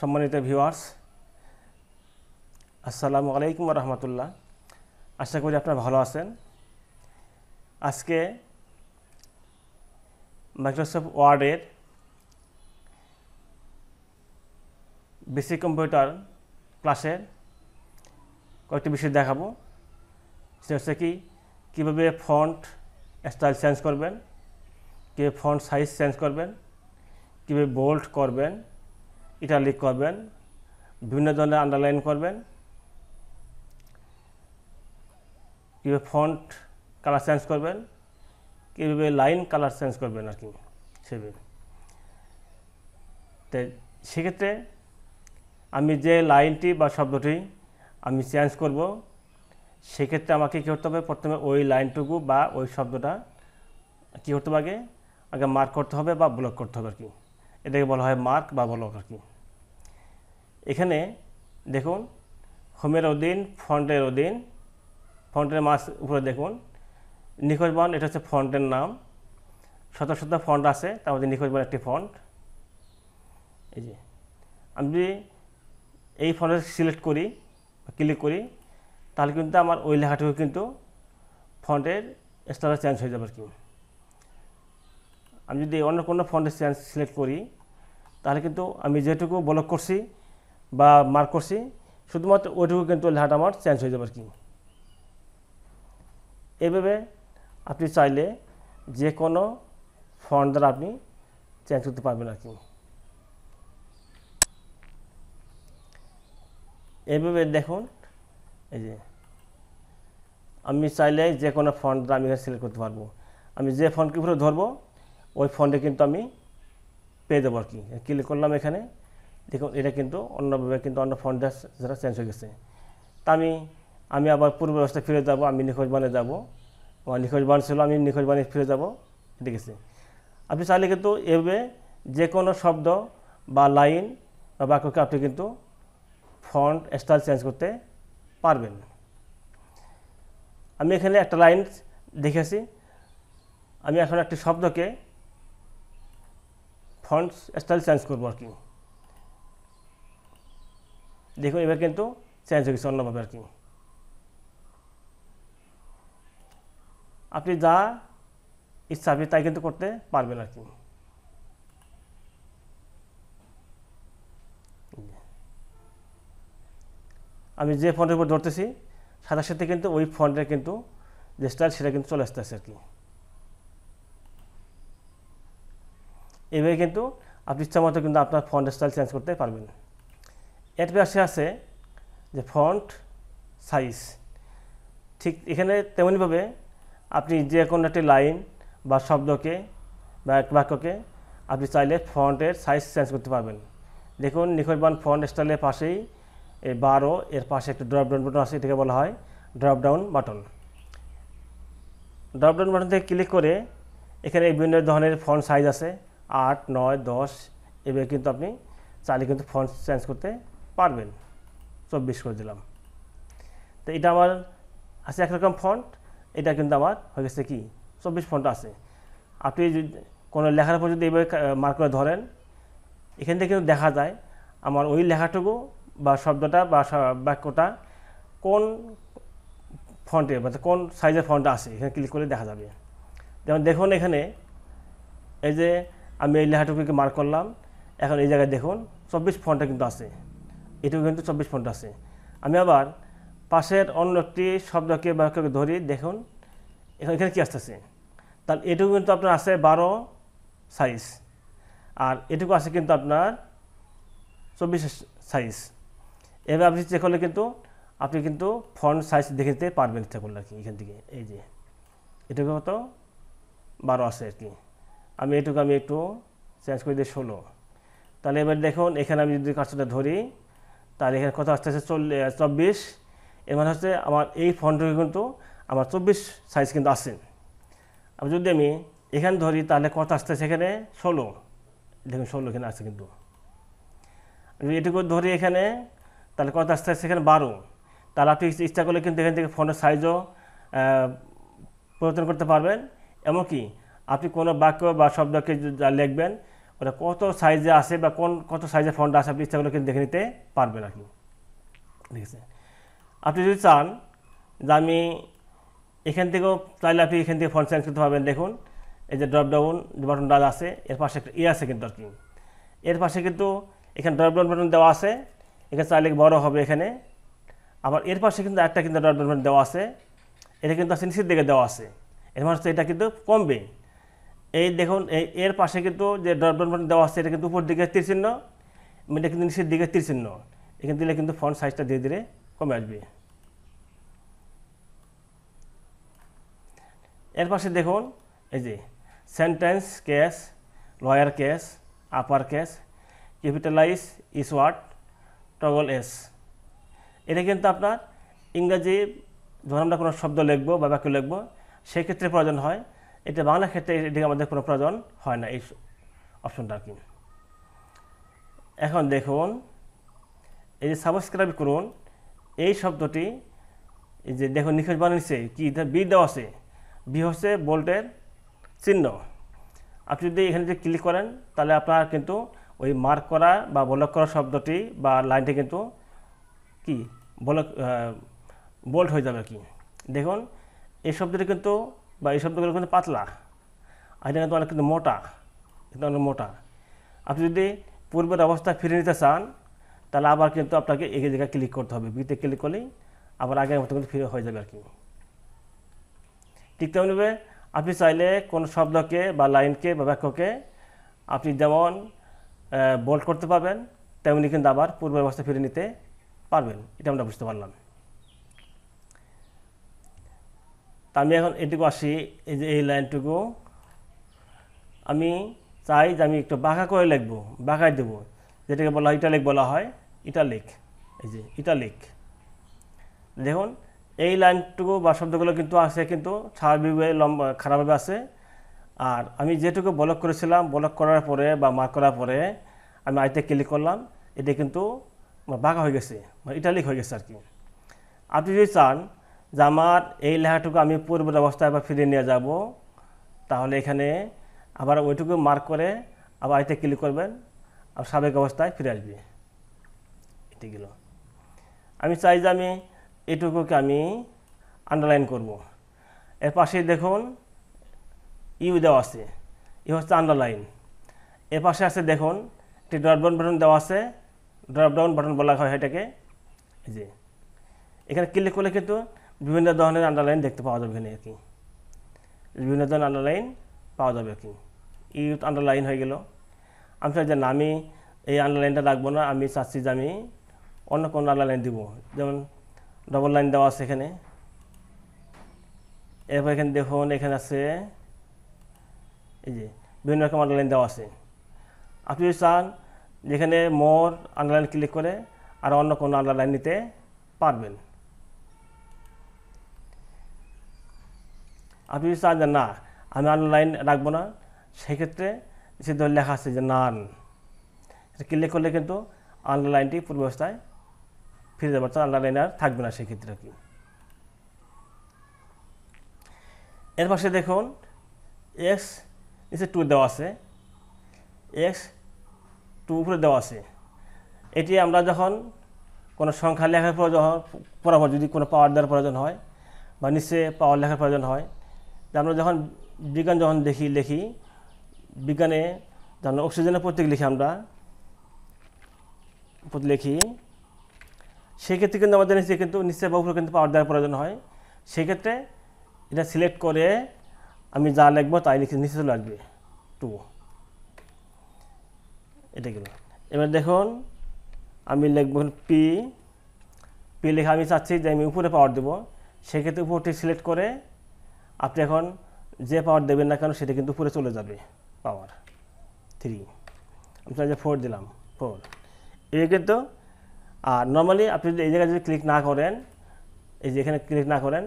সম্মানিত ভিউয়ার্স, আসসালামু আলাইকুম ওয়া রাহমাতুল্লাহ। আশা করি আপনারা ভালো আছেন। আজকে মাইক্রোসফট ওয়ার্ডের বেসিক কম্পিউটার ক্লাসের কয়েকটি বিষয় দেখাবো। সেটা হচ্ছে কীভাবে ফন্ট স্টাইল চেঞ্জ করবেন, কীভাবে ফন্ট সাইজ চেঞ্জ করবেন, কীভাবে বোল্ড করবেন, ইটালিক করবেন, বিভিন্ন ধরনের আন্ডারলাইন করবেন, কীভাবে ফন্ট কালার চেঞ্জ করবেন, কীভাবে লাইন কালার চেঞ্জ করবেন আর কি সেভাবে। তো সেক্ষেত্রে আমি যে লাইনটি বা শব্দটি আমি চেঞ্জ করব, সেক্ষেত্রে আমাকে কী করতে হবে, প্রথমে ওই লাইনটুকু বা ওই শব্দটা কী করতে হবে, আগে মার্ক করতে হবে বা ব্লক করতে হবে আর কি। এটাকে বলা হয় মার্ক বা ব্লক আর কি। এখানে দেখুন, হোমের অধীন, ফন্টের অধীন, ফন্টের মাস উপরে দেখুন নিখোঁজবান, এটা হচ্ছে ফন্টের নাম। শত শত ফন্ট আছে, তার মধ্যে নিখোঁজবান একটি ফন্ট। এই যে আমি যদি এই ফন্টে সিলেক্ট করি, ক্লিক করি, তাহলে কিন্তু আমার ওই লেখাটুকু কিন্তু ফন্টের স্টাইল চেঞ্জ হয়ে যাবে আর কি। আমি যদি অন্য কোনো ফন্টের সিলেক্ট করি, তাহলে কিন্তু আমি যেটুকু ব্লক করছি বা মার্ক করছি, শুধুমাত্র ওইটুকু কিন্তু লেখাটা আমার চেঞ্জ হয়ে যাবে আর কি। এভাবে আপনি চাইলে যে কোনো ফন্ট দ্বারা আপনি চেঞ্জ করতে পারবেন আর কি। এভাবে দেখুন, এই যে আমি চাইলে যে কোনো ফন্ট দ্বারা আমি সিলেক্ট করতে পারবো। আমি যে ফন্টকে উপরে ধরবো ওই ফন্টে কিন্তু আমি পেয়ে দেবো আর কি। ক্লিক করলাম এখানে, দেখুন এটা কিন্তু অন্যভাবে কিন্তু অন্য ফন্ট যারা চেঞ্জ হয়ে গেছে। তা আমি আবার পূর্ব ব্যবস্থায় ফিরে যাব। আমি নিখোঁজবানে যাব, আমার নিখোঁজবান ছিল, আমি নিখোঁজবানে ফিরে যাব, ঠিক আছে। আপনি চাইলে কিন্তু এভাবে যে কোনো শব্দ বা লাইন বা বাক্যকে আপনি কিন্তু ফন্ট স্টাইল চেঞ্জ করতে পারবেন। আমি এখানে একটা লাইন দেখেছি, আমি এখন একটি শব্দকে ফন্ট স্টাইল চেঞ্জ করবো আর কি। দেখুন এবার কিন্তু চেঞ্জ হয়ে গেছে অন্যভাবে আর কি। আপনি যা ইচ্ছা আপনি তাই কিন্তু করতে পারবেন আর কি। আমি যে ফন্টের উপর ধরতেছি, সাথে সাথে কিন্তু ওই ফন্টের কিন্তু যে স্টাইল সেটা কিন্তু চলে আসতেছে আর কি। এভাবে কিন্তু আপনি ইচ্ছা মতো কিন্তু আপনার ফন্ট স্টাইল চেঞ্জ করতে পারবেন। এর পাশে আছে যে ফন্ট সাইজ। ঠিক এখানে তেমনইভাবে আপনি যে কোনো একটি লাইন বা শব্দকে বা এক বাক্যকে আপনি চাইলে ফন্টের সাইজ চেঞ্জ করতে পারবেন। দেখুন নিখোঁজবান ফন্ট স্টাইলের পাশেই এই 12 এর পাশে একটা ড্রপ ডাউন বাটন আছে, এটাকে বলা হয় drop down button. Drop down button থেকে ক্লিক করে এখানে বিভিন্ন ধরনের ফন্ট সাইজ আছে, 8, 9, 10, এভাবে কিন্তু আপনি চাইলে কিন্তু ফন্ট চেঞ্জ করতে পারবেন। 24 করে দিলাম। তো এটা আমার আছে একরকম ফন্ট, এটা কিন্তু আমার হয়ে গেছে কি 24 ফন্ট আছে। আপনি কোনো লেখার উপর যদি এইভাবে মার্ক করে ধরেন, এখান থেকে কিন্তু দেখা যায় আমার ওই লেখাটুকু বা শব্দটা বা বাক্যটা কোন ফন্টে বা কোন সাইজের ফন্টটা আছে, এখানে ক্লিক করে দেখা যাবে। যেমন দেখুন এখানে এই যে আমি এই লেখাটুকুকে মার্ক করলাম, এখন এই জায়গায় দেখুন 24 ফন্টটা কিন্তু আছে, এটুকু কিন্তু 24 ফন্ট আছে। আমি আবার পাশের অন্য একটি শব্দকে বা বাক্যকে ধরি, দেখুন এখানে কী আসতেছে, তাহলে এটুকু কিন্তু আপনার আছে 12 সাইজ, আর এটুকু আছে কিন্তু আপনার 24 সাইজ। এবার আপনি চেক করলে কিন্তু আপনি কিন্তু ফন্ট সাইজ দেখে নিতে পারবেন ইচ্ছা করলে আর কি। এখান থেকে এই যে এটুকু কত 12 আছে আর কি। আমি একটু চেঞ্জ করে দিই 16। তাহলে এবার দেখুন এখানে আমি যদি কাজটা ধরি, তাহলে এখানে কত আসতেছে 24। এর মানে হচ্ছে আমার এই ফন্টটুকু কিন্তু আমার 24 সাইজ কিন্তু আছে। আমি যদি এখানে ধরি, তাহলে কত আসতেছে এখানে 16, দেখুন 16 এখানে আছে কিন্তু। আমি এটুকু ধরি এখানে, তাহলে কত আসতেছে এখানে 12। তাহলে আপনি ইচ্ছা করলে কিন্তু এখান থেকে ফন্টের সাইজও পরিবর্তন করতে পারবেন। এমনকি আপনি কোনো বাক্য বা শব্দকে যা লিখবেন, ওটা কত সাইজে আছে বা কত সাইজের ফন্ট আছে আপনি ইচ্ছা করলে কিন্তু দেখে নিতে পারবেন আর কি। ঠিক আছে, আপনি যদি চান যে আমি এখান থেকেও চাইলে আপনি এখান থেকে ফন্ট চেঞ্জ করতে পারবেন। দেখুন এই যে ড্রপ ডাউন বাটনটা আছে, এর পাশে একটা আছে কিন্তু আর কি, এর পাশে কিন্তু এখানে ড্রপ ডাউন বাটন দেওয়া আছে, এখানে চাইলে বড় হবে এখানে। আবার এর পাশে কিন্তু একটা কিন্তু ড্রপ ডাউন বাটন দেওয়া আছে, এটা কিন্তু আছে নিচের দিকে দেওয়া আছে, এর মানে হচ্ছে এটা কিন্তু কমবে। এই দেখুন এর পাশে কিন্তু যে ড্রপ ডাউন বাটন দেওয়া আছে এটা কিন্তু উপর দিকে তীর চিহ্ন, এটা কিন্তু নিচের দিকে তীর চিহ্ন, এখানে দিলে কিন্তু ফন্ট সাইজটা ধীরে ধীরে কমে আসবে। এর পাশে দেখুন এই যে sentence case, lower case, upper case, capitalise each word, toggle case. এটা কিন্তু আপনার ইংরাজি যখন আমরা কোনো শব্দ লিখবো বা বাক্য লিখবো সেই ক্ষেত্রে প্রয়োজন হয়, এটা বাংলা ক্ষেত্রে এদিকে আমাদের কোনো প্রয়োজন হয় না এই অপশনটা আর কি। এখন দেখুন এই যে সাবস্ক্রাইব করুন, এই শব্দটি এই যে দেখুন নিখোঁজ বানিয়েছে কি বি দেওয়া আছে, বি হচ্ছে বোল্টের চিহ্ন। আপনি যদি এখানে যদি ক্লিক করেন তাহলে আপনার কিন্তু ওই মার্ক করা বা ব্লক করা শব্দটি বা লাইনটি কিন্তু কি বোল্ট হয়ে যাবে আর কি। দেখুন এই শব্দটি কিন্তু বা এই শব্দগুলো কিন্তু পাতলা, আর এটা কিন্তু অনেক কিন্তু মোটা, কিন্তু অনেক মোটা। আপনি যদি পূর্বের অবস্থায় ফিরে নিতে চান তাহলে আবার কিন্তু আপনাকে এই জায়গায় ক্লিক করতে হবে, বিতে ক্লিক করলেই আবার আগের মতো কিন্তু ফিরে হয়ে যাবে আর কি। ঠিক তেমনিভাবে আপনি চাইলে কোনো শব্দকে বা লাইনকে বা বাক্যকে আপনি যেমন বোল্ড করতে পারবেন তেমনি কিন্তু আবার পূর্বের অবস্থায় ফিরে নিতে পারবেন, এটা আমরা বুঝতে পারলাম। তা আমি এখন এটুকু আসি, এই যে এই লাইনটুকু আমি চাই যে আমি একটু বাঁকা করে লিখবো, বাঁকায় দেবো, যেটাকে বলা হয় ইটালিক বলা হয়, ইটালিক। এই যে ইটালিক দেখুন এই লাইনটুকু বা শব্দগুলো কিন্তু আছে কিন্তু স্বাভাবিকভাবে লম্বা খারাপভাবে আছে। আর আমি যেটুকু ব্লক করেছিলাম, ব্লক করার পরে বা মার্ক করার পরে আমি আইতে ক্লিক করলাম, এটা কিন্তু বাঁকা হয়ে গেছে, ইটালিক হয়ে গেছে আর কি। আপনি যদি চান যে আমার এই লেখাটুকু আমি পূর্বের অবস্থায় আবার ফিরে নিয়ে যাব, তাহলে এখানে আবার ওইটুকু মার্ক করে আবার আইতে ক্লিক করবেন, আর স্বাভাবিক অবস্থায় ফিরে আসবে। এটি গেল। আমি চাই যে আমি এটুকুকে আমি আন্ডারলাইন করব। এর পাশে দেখুন ইউ দেওয়া আছে, ই হচ্ছে আন্ডারলাইন। এর পাশে আছে দেখুন একটি ড্রপডাউন বাটন দেওয়া আছে, ড্রপডাউন বাটন বলা হয় এটাকে। এই যে এখানে ক্লিক করলে কিন্তু বিভিন্ন ধরনের আন্ডারলাইন দেখতে পাওয়া যাবে এখানে আর কি, বিভিন্ন ধরনের আন্ডারলাইন পাওয়া যাবে আর কি। ইউ আন্ডারলাইন হয়ে গেল। আমি চাই যে না আমি এই আন্ডারলাইনটা রাখবো না, আমি চাচ্ছি যে আমি অন্য কোনো আন্ডারলাইন দিব, যেমন ডবল লাইন দেওয়া আছে এখানে। এরপর এখানে দেখুন এখানে আছে এই যে বিভিন্ন রকম আন্ডারলাইন দেওয়া আছে। আপনি যদি চান যেখানে মোর আন্ডারলাইন ক্লিক করে আর অন্য কোনো আন্ডারলাইন নিতে পারবেন। আপনি যদি চান যে না আমি আন্ডারলাইন রাখবো না, সেক্ষেত্রে সিদ্ধ লেখা আছে যে নান, ক্লিক করলে কিন্তু আন্ডারলাইনটি পূর্ব অবস্থায় ফিরে যাবে, আন্ডারলাইন আর থাকবে না সেক্ষেত্রে আর কি। এর পাশে দেখুন এক্স নিচে 2 দেওয়া আছে, এক্স 2 উপরে দেওয়া আছে। এটি আমরা যখন কোনো সংখ্যা লেখার পর যদি কোনো পাওয়ার দেওয়ার প্রয়োজন হয় বা নিচে পাওয়ার লেখার প্রয়োজন হয়, আমরা যখন বিজ্ঞান যখন লিখি বিজ্ঞানে যেমন অক্সিজেনের প্রতীক লিখি আমরা লিখি, সেক্ষেত্রে কিন্তু আমাদের নিচে বা উপরে কিন্তু পাওয়ার দেওয়ার প্রয়োজন হয়। সেক্ষেত্রে এটা সিলেক্ট করে আমি যা লিখবো তাই নিচে চলে আসবে 2, এটা গেল। এবার দেখুন আমি লিখব পি, পি লেখা আমি চাচ্ছি যে আমি উপরে পাওয়ার দেবো, সেক্ষেত্রে উপরটি সিলেক্ট করে আপনি এখন যে পাওয়ার দেবেন না কেন সেটা কিন্তু উপরে চলে যাবে পাওয়ার 3। আমি চাই যে 4 দিলাম, 4 এই কিন্তু। আর নর্মালি আপনি যদি এই জায়গায় যদি ক্লিক না করেন, এই যে এখানে ক্লিক না করেন,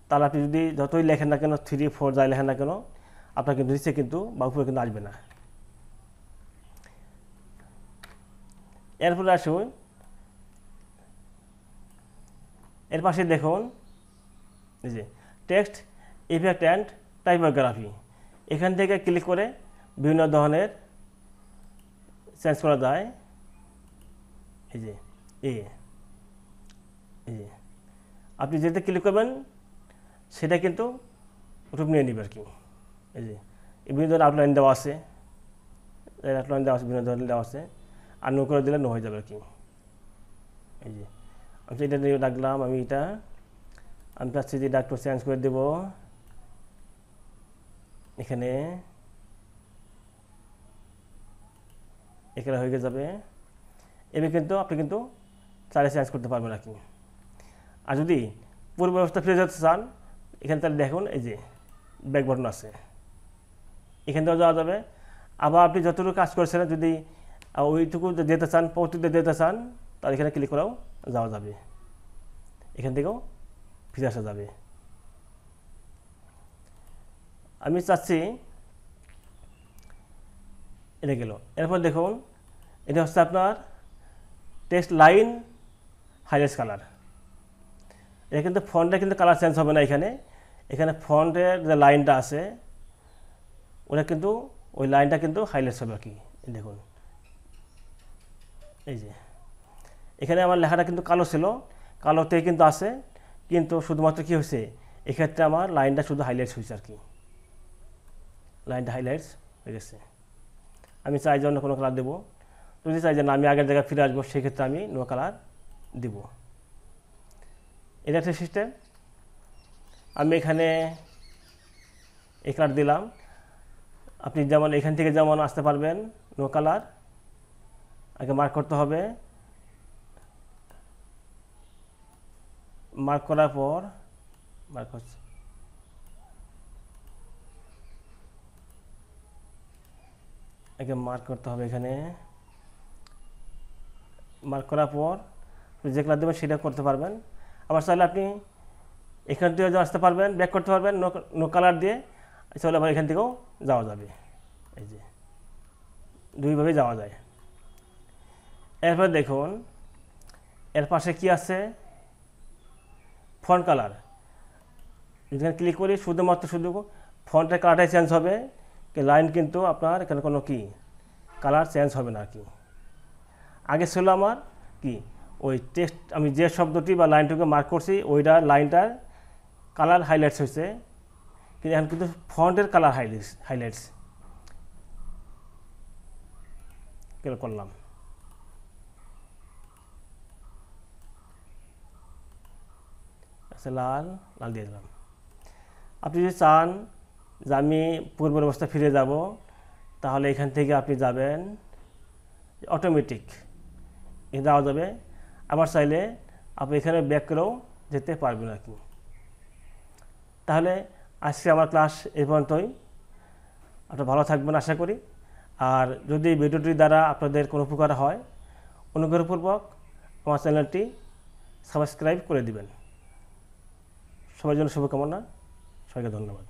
তাহলে আপনি যদি যতই লেখেন না কেন 3, 4 যাই লেখেন না কেন আপনার কিন্তু নিচে কিন্তু বা উপরে কিন্তু আসবে না। এরপরে আসুন এর পাশে দেখুন এই যে টেক্সট ইফেক্ট অ্যান্ড টাইপোগ্রাফি, এখান থেকে ক্লিক করে বিভিন্ন ধরনের চেঞ্জ করা যায়, এই যে এই যে আপনি যেতে ক্লিক করবেন সেটা কিন্তু রূপ নিয়ে নেবে আর কি। এই যে বিভিন্ন ধরনের আউটলাইন দেওয়া আছে, বিভিন্ন ধরনের দেওয়া আছে, আর নো করে দিলে নো হয়ে যাবে আর কি। এই যে আমি এটা নিয়ে ডাকলাম, আমি চাচ্ছি যে এটা একটু চেঞ্জ করে দেব এখানে হয়ে যাবে। এবার কিন্তু আপনি কিন্তু চাইলে চেঞ্জ করতে পারবেন আর কি। আর যদি পূর্ব ব্যবস্থা ফিরে যেতে চান এখানে তাহলে দেখুন এই যে ব্যাক বাটন আছে, এখান থেকেও যাওয়া যাবে। আবার আপনি যতটুকু কাজ করেছিলেন যদি ওইটুকু যেতে চান, পরবর্তীতে যেতে চান, তাহলে এখানে ক্লিক করেও যাওয়া যাবে, এখান থেকেও ফিরে আসা যাবে। আমি চাচ্ছি এটা গেল। এরপর দেখুন এটা হচ্ছে আপনার টেক্সট লাইন হাইলাইটস কালার। এটা কিন্তু ফন্টের কিন্তু কালার চেঞ্জ হবে না, এখানে ফন্টের যে লাইনটা আছে ওটা কিন্তু ওই লাইনটা কিন্তু হাইলাইটস হবে আর কি। দেখুন এই যে এখানে আমার লেখাটা কিন্তু কালো ছিল, কালোতে কিন্তু আছে, কিন্তু শুধুমাত্র কি হয়েছে এক্ষেত্রে আমার লাইনটা শুধু হাইলাইটস হয়েছে আর কি, লাইনটা হাইলাইটস হয়ে গেছে। আমি চাই যে অন্য কোনো কালার দেবো, যদি চাই যে না আমি আগের জায়গায় ফিরে আসবো সেক্ষেত্রে আমি নো কালার দিব। এটা একটা সিস্টেম। আমি এখানে এই কালার দিলাম, আপনি যেমন এখান থেকে যেমন আসতে পারবেন নো কালার, আগে মার্ক করতে হবে, মার্ক করার পর মার্ক হচ্ছে আগে মার্ক করতে হবে, এখানে মার্ক করার পর যে কালার দেবেন সেটা করতে পারবেন। আবার চাইলে আপনি এখান থেকেও আসতে পারবেন, ব্যাক করতে পারবেন নো কালার দিয়ে, চাইলে আবার এখান থেকেও যাওয়া যাবে। এই যে দুইভাবে যাওয়া যায়। এরপর দেখুন এর পাশে কি আছে, ফন্ট কালার। যেখানে ক্লিক করি শুধুমাত্র শুধু ফন্টের কালারটাই চেঞ্জ হবে, লাইন কিন্তু আপনার এখানে কোনো কি কালার চেঞ্জ হবে না আর কি। আগে ছিল আমার কি ওই টেক্সট, আমি যে শব্দটি বা লাইনটিকে মার্ক করছি ওইটা লাইনটার কালার হাইলাইটস হয়েছে, কিন্তু এখন কিন্তু ফন্টের কালার হাইলাইটস করলাম। আচ্ছা লাল দিয়ে দিলাম। আপনি যদি চান যে আমি পূর্বের অবস্থা ফিরে যাব, তাহলে এখান থেকে আপনি যাবেন অটোমেটিক যাওয়া যাবে। আবার চাইলে আপনি এখানে ব্যাক করেও যেতে পারবেন আর কি। তাহলে আজকে আমার ক্লাস এই পর্যন্তই। আপনারা ভালো থাকবেন আশা করি। আর যদি ভিডিওটির দ্বারা আপনাদের কোনো উপকার হয়, অনুগ্রহপূর্বক আমার চ্যানেলটি সাবস্ক্রাইব করে দিবেন। সবার জন্য শুভকামনা, সবাইকে ধন্যবাদ।